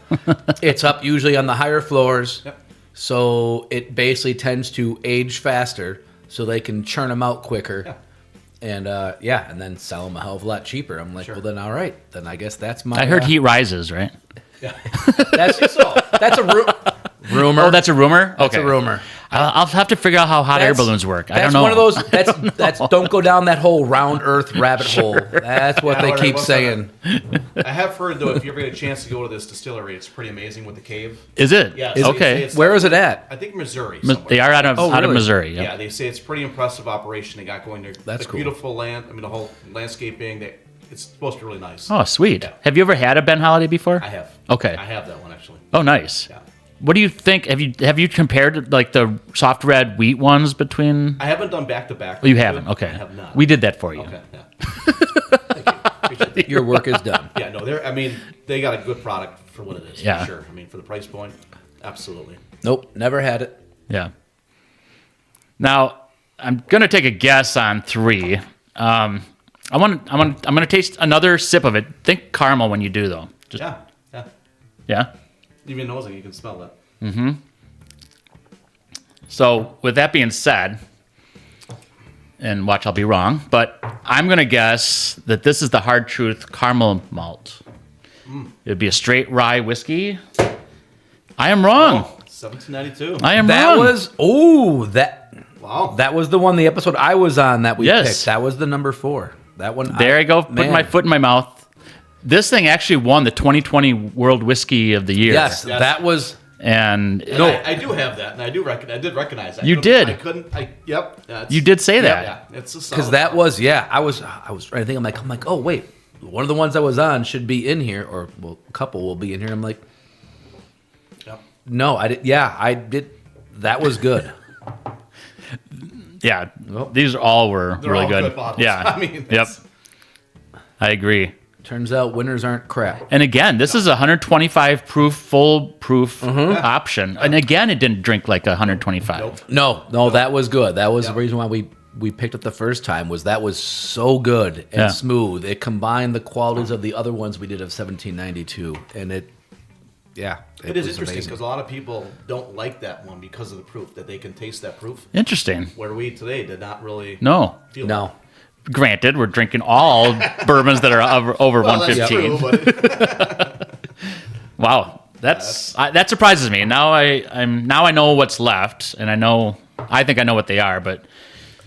Speaker 2: It's up usually on the higher floors.
Speaker 3: Yep.
Speaker 2: So it basically tends to age faster so they can churn them out quicker.
Speaker 3: Yeah.
Speaker 2: And and then sell them a hell of a lot cheaper. I'm like, well, then all right, then I guess that's my.
Speaker 1: I heard heat rises, right?
Speaker 2: Yeah, that's a rumor.
Speaker 1: Oh, that's a rumor.
Speaker 2: That's a rumor.
Speaker 1: I'll have to figure out how hot air balloons work. I don't know.
Speaker 2: That's one of those. That's don't go down that whole round Earth rabbit hole. That's what they keep saying.
Speaker 3: I have heard though, if you ever get a chance to go to this distillery, it's pretty amazing with the cave.
Speaker 1: Is it?
Speaker 3: Yeah.
Speaker 1: Okay.
Speaker 2: Where is it at?
Speaker 3: I think Missouri.
Speaker 1: They are out of Missouri.
Speaker 3: Yeah. They say it's a pretty impressive operation they got going there.
Speaker 2: That's cool.
Speaker 3: Beautiful land. The whole landscaping. It's supposed to be really nice.
Speaker 1: Oh, sweet.
Speaker 3: Yeah.
Speaker 1: Have you ever had a Ben Holiday before?
Speaker 3: I have.
Speaker 1: Okay.
Speaker 3: I have that one actually.
Speaker 1: Oh, nice.
Speaker 3: Yeah.
Speaker 1: What do you think? Have you compared like the soft red wheat ones between?
Speaker 3: I haven't done back to back.
Speaker 1: Oh, you haven't. Okay.
Speaker 3: I have not.
Speaker 1: We did that for you.
Speaker 3: Okay. Yeah. Thank you. Appreciate that.
Speaker 2: Your work is done.
Speaker 3: Yeah, no, they got a good product for what it is.
Speaker 1: Yeah.
Speaker 3: For sure. I mean, for the price point, absolutely.
Speaker 2: Nope, never had it.
Speaker 1: Yeah. Now I'm gonna take a guess on 3. I'm gonna taste another sip of it. Think caramel when you do though. Just,
Speaker 3: Yeah. Yeah.
Speaker 1: yeah.
Speaker 3: Even nosing, you can smell that.
Speaker 1: So with that being said, and watch, I'll be wrong, but I'm gonna guess that this is the Hard Truth caramel malt. It'd be a straight rye whiskey. I am wrong.
Speaker 3: 1792.
Speaker 1: I am
Speaker 2: That
Speaker 1: wrong.
Speaker 2: was
Speaker 3: Wow.
Speaker 2: that was the one, the episode I was on that we
Speaker 1: Yes.
Speaker 2: picked. That was the number 4. That one.
Speaker 1: There I go, putting
Speaker 2: man.
Speaker 1: my foot in my mouth. This thing actually won the 2020 World Whiskey of the Year.
Speaker 2: Yes,
Speaker 3: Yes.
Speaker 2: that was.
Speaker 1: And
Speaker 3: And I do have that, and I did recognize that.
Speaker 1: You did.
Speaker 3: Yep. Yeah,
Speaker 1: you did say that.
Speaker 3: Yeah, it's a
Speaker 2: Because
Speaker 3: solid
Speaker 2: that was, I was trying to think. I'm like, oh wait, one of the ones I was on should be in here, or well, a couple will be in here. I'm like,
Speaker 3: Yep.
Speaker 2: no, I did. Yeah, I did. That was good.
Speaker 1: Yeah,
Speaker 2: Well,
Speaker 1: these all were
Speaker 3: They're
Speaker 1: really
Speaker 3: all
Speaker 1: good.
Speaker 3: good bottles.
Speaker 1: Yeah,
Speaker 3: I mean,
Speaker 1: yep,
Speaker 3: it's-
Speaker 1: I agree.
Speaker 2: Turns out winners aren't crap.
Speaker 1: And again, this is a 125 proof, full proof option. And again, it didn't drink like 125.
Speaker 3: Nope.
Speaker 2: No, that was good. That was
Speaker 3: Yep.
Speaker 2: the reason why we picked it the first time. Was that was so good and
Speaker 1: Yeah.
Speaker 2: smooth. It combined the qualities of the other ones we did of 1792, and it
Speaker 3: It is
Speaker 2: was
Speaker 3: interesting
Speaker 2: amazing.
Speaker 3: because a lot of people don't like that one because of the proof, that they can taste that proof.
Speaker 1: Interesting.
Speaker 3: Where we today did not really
Speaker 1: No.
Speaker 3: feel
Speaker 2: No,
Speaker 1: Granted, we're drinking all bourbons that are over
Speaker 3: Well, that's
Speaker 1: 115.
Speaker 3: true, but
Speaker 1: Wow, that surprises me. Now I know what's left, and I think I know what they are, but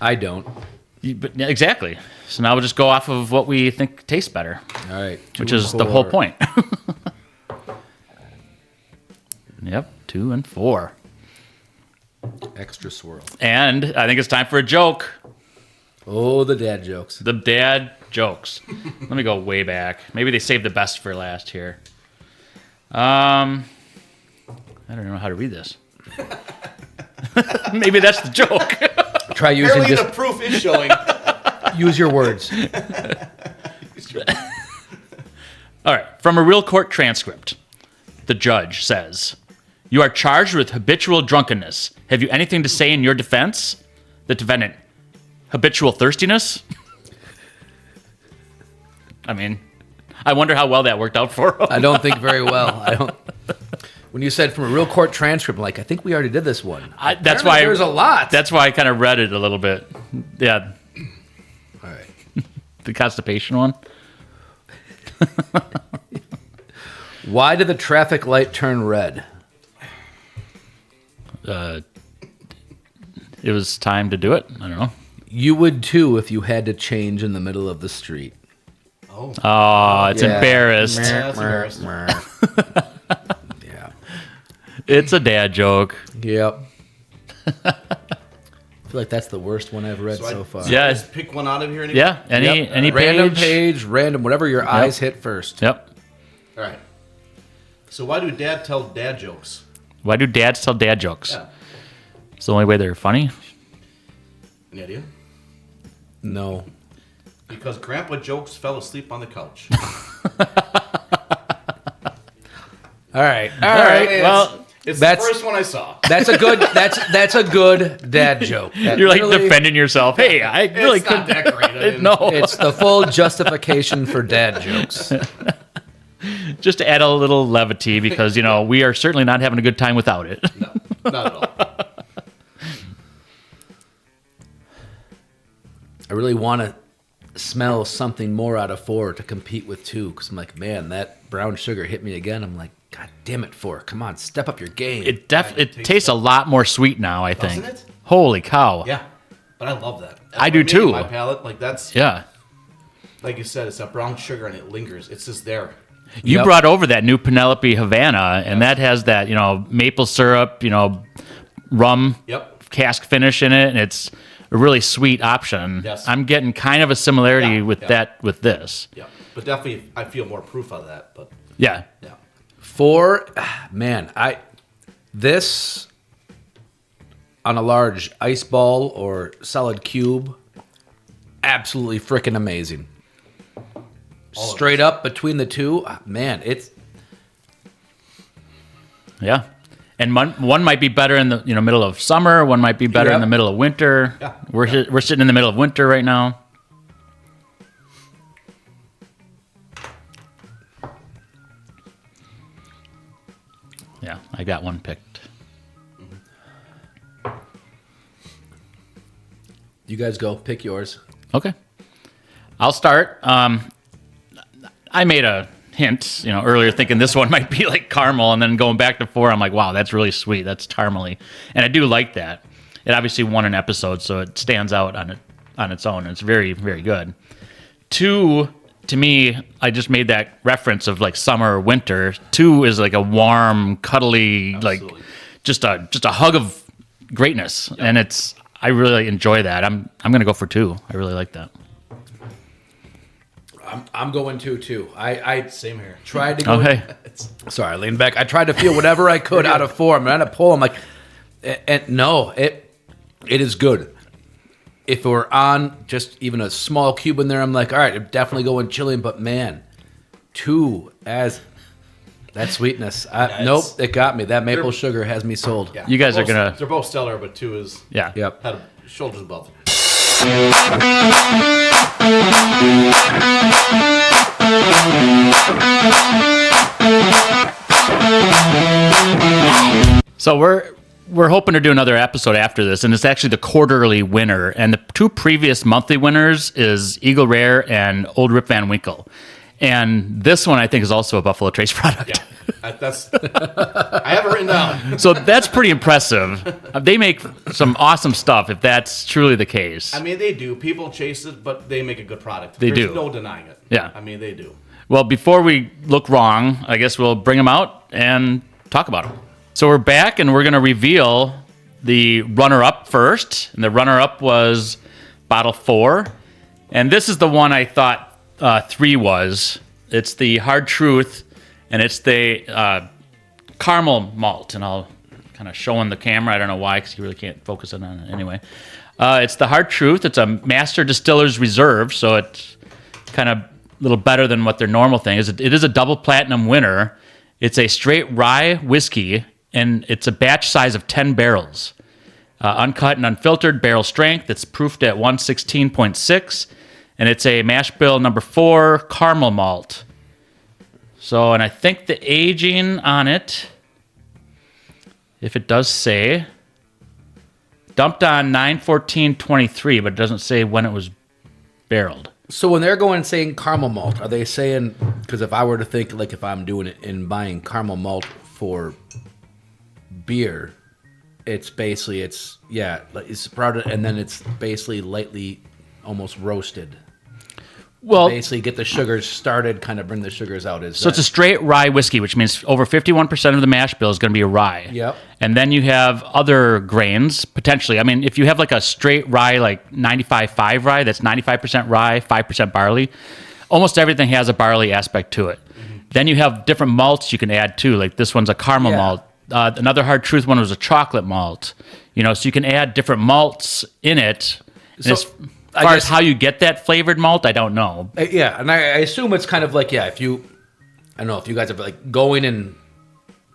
Speaker 2: I don't.
Speaker 1: yeah, exactly. So now we'll just go off of what we think tastes better,
Speaker 2: All right,
Speaker 1: which
Speaker 2: 2
Speaker 1: is
Speaker 2: and
Speaker 1: the whole
Speaker 2: 4.
Speaker 1: point. Yep, 2 and 4.
Speaker 2: Extra swirl.
Speaker 1: And I think it's time for a joke.
Speaker 2: Oh, the dad jokes.
Speaker 1: The dad jokes. Let me go way back. Maybe they saved the best for last here. I don't know how to read this. Maybe that's the joke.
Speaker 2: Try using
Speaker 3: apparently
Speaker 2: just
Speaker 3: the proof is showing.
Speaker 2: use your words.
Speaker 1: All right. From a real court transcript, the judge says, "You are charged with habitual drunkenness. Have you anything to say in your defense?" The defendant, "Habitual thirstiness?" I mean, I wonder how well that worked out for him.
Speaker 2: I don't think very well. I don't. When you said from a real court transcript, I'm like, I think we already did this one.
Speaker 1: That's
Speaker 2: Apparently
Speaker 1: why
Speaker 2: there's a lot.
Speaker 1: That's why I kind of read it a little bit. Yeah,
Speaker 2: All right.
Speaker 1: the constipation one.
Speaker 2: Why did the traffic light turn red?
Speaker 1: It was time to do it. I don't know.
Speaker 2: You would too if you had to change in the middle of the street.
Speaker 1: Oh, it's
Speaker 2: Yeah.
Speaker 1: embarrassed.
Speaker 3: Yeah, that's embarrassing.
Speaker 2: Yeah.
Speaker 1: It's a dad joke.
Speaker 2: Yep. I feel like that's the worst one I've read so far.
Speaker 1: Yeah.
Speaker 3: Just pick one out of here.
Speaker 1: Yeah. Any
Speaker 2: Yep.
Speaker 1: any
Speaker 2: random
Speaker 1: page.
Speaker 2: random, whatever your eyes hit first.
Speaker 1: Yep.
Speaker 3: All right. So why do dad tell dad jokes?
Speaker 1: Why do dads tell dad jokes?
Speaker 3: Yeah.
Speaker 1: It's the only way they're funny.
Speaker 3: Any idea?
Speaker 2: No.
Speaker 3: Because Grandpa Jokes fell asleep on the couch.
Speaker 2: All right. All
Speaker 1: right.
Speaker 2: right.
Speaker 3: It's-
Speaker 1: well,
Speaker 3: it's
Speaker 2: that's-
Speaker 3: the first one I saw.
Speaker 2: That's a good. That's a good dad joke. That
Speaker 1: You're like
Speaker 2: really-
Speaker 1: defending yourself. Hey, I really
Speaker 3: It's not
Speaker 1: couldn't.
Speaker 3: that great. I didn't-
Speaker 1: No,
Speaker 2: It's the full justification for dad jokes.
Speaker 1: just to add a little levity because we are certainly not having a good time without it.
Speaker 3: No, not at all.
Speaker 2: I really want to smell something more out of 4 to compete with 2 because I'm like, man, that brown sugar hit me again. I'm like, God damn it, 4! Come on, step up your game.
Speaker 1: It tastes a lot more sweet now. I think.
Speaker 3: Doesn't it?
Speaker 1: Holy cow!
Speaker 3: Yeah, but I love that.
Speaker 1: I do
Speaker 3: For me,
Speaker 1: too.
Speaker 3: My palate, like that's
Speaker 1: Yeah.
Speaker 3: like you said, it's that brown sugar and it lingers. It's just there.
Speaker 1: You
Speaker 2: Yep.
Speaker 1: brought over that new Penelope Havana, and that has that maple syrup, rum
Speaker 3: Yep.
Speaker 1: cask finish in it, and it's a really sweet option.
Speaker 3: Yes.
Speaker 1: I'm getting kind of a similarity
Speaker 3: Yeah,
Speaker 1: with
Speaker 3: yeah.
Speaker 1: that with this.
Speaker 3: Yeah, but definitely I feel more proof of that. But
Speaker 1: Yeah.
Speaker 3: yeah,
Speaker 2: 4, man, This on a large ice ball or solid cube, absolutely freaking amazing. Straight up between the two, man, it's
Speaker 1: Yeah. And one might be better in the middle of summer. One might be better in the middle of winter.
Speaker 3: Yeah.
Speaker 1: We're sitting in the middle of winter right now. Yeah, I got one picked.
Speaker 2: you guys go pick yours.
Speaker 1: Okay. I'll start. I made a hint, earlier thinking this one might be like caramel, and then going back to 4, I'm like, wow, that's really sweet. That's caramely. And I do like that. It obviously won an episode, so it stands out on its own. It's very, very good. 2, to me, I just made that reference of like summer or winter. 2 is like a warm, cuddly,
Speaker 3: Absolutely.
Speaker 1: like just a hug of greatness. Yep. And I really enjoy that. I'm going to go for 2. I really like that.
Speaker 2: I'm going too. I
Speaker 3: Same here.
Speaker 2: tried to go.
Speaker 1: Okay.
Speaker 2: Sorry, I leaned back. I tried to feel whatever I could out of 4. I'm trying to pull. I'm like, and no, it is good. If it were on just even a small cube in there, I'm like, all right, I'm definitely going chili. But man, 2 as that sweetness. Nope, it got me. That maple sugar has me sold.
Speaker 3: Yeah.
Speaker 1: You guys are gonna.
Speaker 3: They're both stellar, but 2 is
Speaker 1: Yeah.
Speaker 2: Yep.
Speaker 3: had shoulders above.
Speaker 1: So we're hoping to do another episode after this, and it's actually the quarterly winner. And the 2 previous monthly winners is Eagle Rare and Old Rip Van Winkle. And this one I think is also a Buffalo Trace product.
Speaker 3: Yeah, I have it written down.
Speaker 1: So that's pretty impressive. They make some awesome stuff if that's truly the case.
Speaker 3: I mean, they do. People chase it, but they make a good product.
Speaker 1: They
Speaker 3: There's
Speaker 1: do.
Speaker 3: no denying it.
Speaker 1: Yeah.
Speaker 3: I mean, they do.
Speaker 1: Well, before we look wrong, I guess we'll bring them out and talk about them. So we're back, and we're going to reveal the runner-up first. And the runner-up was bottle 4. And this is the one I thought 3 was. It's the Hard Truth, and it's the caramel malt. And I'll kind of show on the camera. I don't know why, because you really can't focus on it anyway. It's the Hard Truth. It's a Master Distiller's Reserve, so it's kind of a little better than what their normal thing is. It is a double platinum winner. It's a straight rye whiskey, and it's a batch size of 10 barrels. Uncut and unfiltered barrel strength. It's proofed at 116.6, and it's a mash bill number 4 caramel malt. So, and I think the aging on it, if it does say, dumped on 9/14/23, but it doesn't say when it was barreled.
Speaker 2: So when they're going and saying caramel malt, are they saying, because if I were to think, like if I'm doing it and buying caramel malt for beer, it's basically, like it's sprouted and then it's basically lightly almost roasted.
Speaker 1: Well,
Speaker 2: Basically get the sugars started, kind of bring the sugars out.
Speaker 1: so it's a straight rye whiskey, which means over 51% of the mash bill is going to be a rye.
Speaker 2: Yep.
Speaker 1: And then you have other grains, potentially. I mean, if you have like a straight rye, like 95.5 rye, that's 95% rye, 5% barley. Almost everything has a barley aspect to it. Mm-hmm. Then you have different malts you can add too. Like this one's a caramel malt. Another Hard Truth one was a chocolate malt. So you can add different malts in it. And as far as how you get that flavored malt, I don't know.
Speaker 2: Yeah, and I assume it's kind of like, if I don't know if you guys are like going in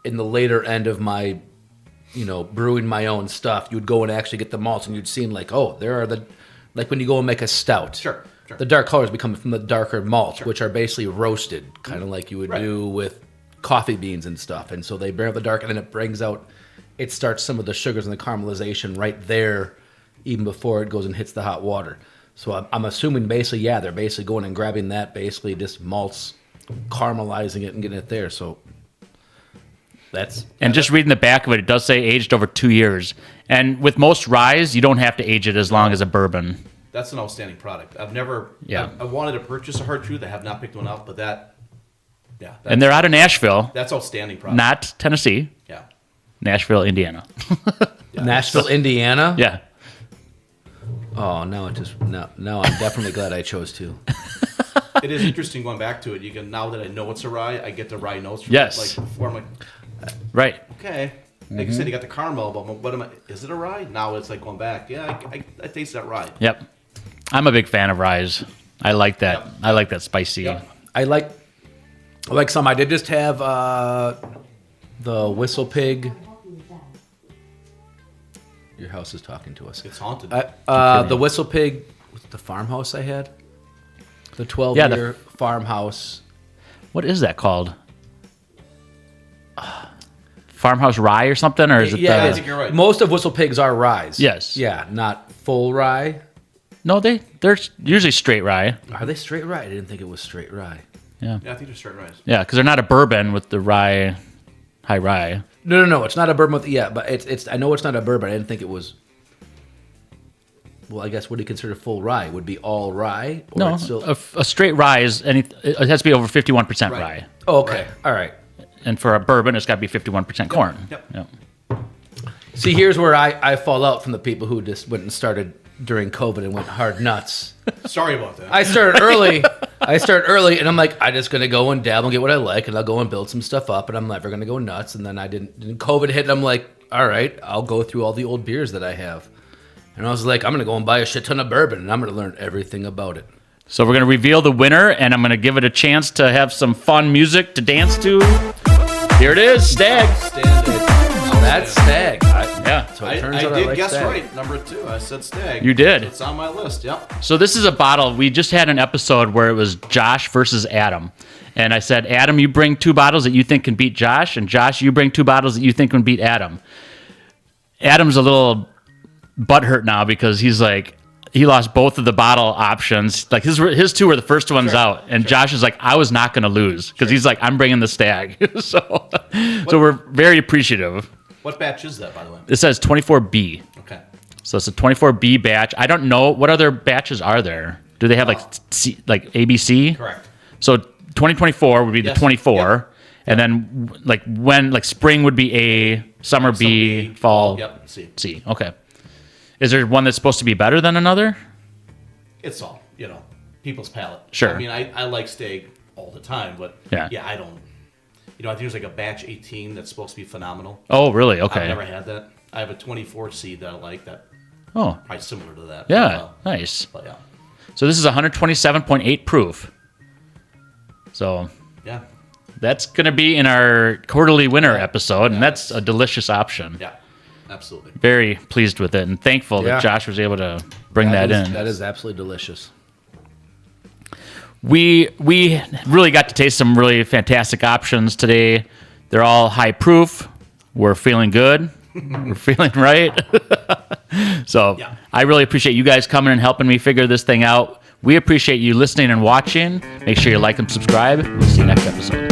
Speaker 2: the later end of my, brewing my own stuff, you would go and actually get the malts and you'd see like, oh, there are like when you go and make a stout.
Speaker 3: Sure.
Speaker 2: The dark colors become from the darker malts, which are basically roasted, kind of like you would do with coffee beans and stuff. And so they bring out the dark, and then it starts some of the sugars and the caramelization right there, even before it goes and hits the hot water. So I'm assuming basically, they're basically going and grabbing that, basically just malts, caramelizing it and getting it there. So
Speaker 1: just reading the back of it, it does say aged over 2 years. And with most ryes, you don't have to age it as long as a bourbon.
Speaker 3: That's an outstanding product. I've never.
Speaker 1: Yeah.
Speaker 3: I wanted to purchase a Hard Truth. I have not picked one up, but that. Yeah.
Speaker 1: And they're out of Nashville,
Speaker 3: That's outstanding product.
Speaker 1: not Tennessee.
Speaker 3: Yeah.
Speaker 1: Nashville, Indiana.
Speaker 2: Nashville, Indiana.
Speaker 1: Yeah.
Speaker 2: Oh, now I'm definitely glad I chose to.
Speaker 3: It is interesting going back to it. Now that I know it's a rye, I get the rye notes from
Speaker 1: Yes.
Speaker 3: it. Like before, I'm like,
Speaker 1: Right.
Speaker 3: okay. Like you said, you got the caramel, but what am I? Is it a rye? Now it's like going back. Yeah, I taste that rye.
Speaker 1: Yep. I'm a big fan of ryes. I like that.
Speaker 3: Yep.
Speaker 1: I like that spicy.
Speaker 3: Yep.
Speaker 2: I like some. I did just have the Whistle Pig. Your house is talking to us.
Speaker 3: It's haunted.
Speaker 2: The Whistle Pig, the farmhouse I had. The 12-year farmhouse.
Speaker 1: What is that called? Farmhouse rye or something, or is it?
Speaker 3: I think you're right.
Speaker 2: Most of Whistle Pigs are ryes.
Speaker 1: Yes.
Speaker 2: Yeah, not full rye.
Speaker 1: No, they're usually straight rye.
Speaker 2: Are they straight rye? I didn't think it was straight rye.
Speaker 1: Yeah.
Speaker 3: Yeah, I think they're straight rice.
Speaker 1: Yeah, because they're not a bourbon with the rye, high rye.
Speaker 2: No. It's not a bourbon. But it's. I know it's not a bourbon. I didn't think it was. Well, I guess what do you consider full rye? Would be all rye? Or
Speaker 1: No,
Speaker 2: it's still...
Speaker 1: a straight rye is it has to be over 51% rye.
Speaker 2: Oh, okay. All right.
Speaker 1: And for a bourbon, it's got to be 51% corn.
Speaker 3: Yep.
Speaker 2: See, here's where I fall out from the people who just went and started during COVID and went hard nuts.
Speaker 3: Sorry about that.
Speaker 2: I started early. And I'm like, I'm just gonna go and dabble and get what I like, and I'll go and build some stuff up, and I'm never gonna go nuts. And then I didn't. COVID hit, and I'm like, all right, I'll go through all the old beers that I have. And I was like, I'm gonna go and buy a shit ton of bourbon, and I'm gonna learn everything about it.
Speaker 1: So we're going to reveal the winner, and I'm going to give it a chance to have some fun music to dance to. Here it is, Stag.
Speaker 2: That's Stag.
Speaker 1: Yeah.
Speaker 2: So it turns
Speaker 3: I
Speaker 2: out
Speaker 3: did
Speaker 2: like
Speaker 3: guess
Speaker 2: Stag.
Speaker 3: right. Number 2, I said Stag.
Speaker 1: You did.
Speaker 3: It's on my list. Yep.
Speaker 1: So this is a bottle. We just had an episode where it was Josh versus Adam. And I said, Adam, you bring 2 bottles that you think can beat Josh, and Josh, you bring 2 bottles that you think can beat Adam. Adam's a little butthurt now because he's like, he lost both of the bottle options. Like his 2 were the first ones out, and Josh is like, I was not going to lose because he's like, I'm bringing the Stag. so we're very appreciative.
Speaker 3: What batch is that, by the way?
Speaker 1: It says 24B.
Speaker 3: Okay.
Speaker 1: So it's a 24B batch. I don't know what other batches are there. Do they have like ABC?
Speaker 3: Correct.
Speaker 1: So 2024 would be
Speaker 3: Yes.
Speaker 1: the 24,
Speaker 3: Yep.
Speaker 1: and then like spring would be A, summer B, fall
Speaker 3: Yep. C.
Speaker 1: C. Okay. Is there one that's supposed to be better than another?
Speaker 3: It's all, people's palate.
Speaker 1: Sure.
Speaker 3: I mean, I like steak all the time, but
Speaker 1: Yeah.
Speaker 3: I don't. I think there's like a batch 18 that's supposed to be phenomenal.
Speaker 1: Oh, really? Okay.
Speaker 3: I've never had that. I have a 24C that I like that
Speaker 1: Oh,
Speaker 3: probably similar to that.
Speaker 1: yeah. Nice.
Speaker 3: But yeah.
Speaker 1: So this is 127.8 proof. So
Speaker 3: Yeah.
Speaker 1: that's going to be in our quarterly winner episode, and that's a delicious option.
Speaker 3: Yeah. Absolutely.
Speaker 1: Very pleased with it and thankful
Speaker 2: Yeah.
Speaker 1: that Josh was able to bring that in.
Speaker 2: That is absolutely delicious.
Speaker 1: We really got to taste some really fantastic options today. They're all high proof. We're feeling good. We're feeling right. So
Speaker 3: Yeah.
Speaker 1: I really appreciate you guys coming and helping me figure this thing out. We appreciate you listening and watching. Make sure you like and subscribe. We'll see you next episode.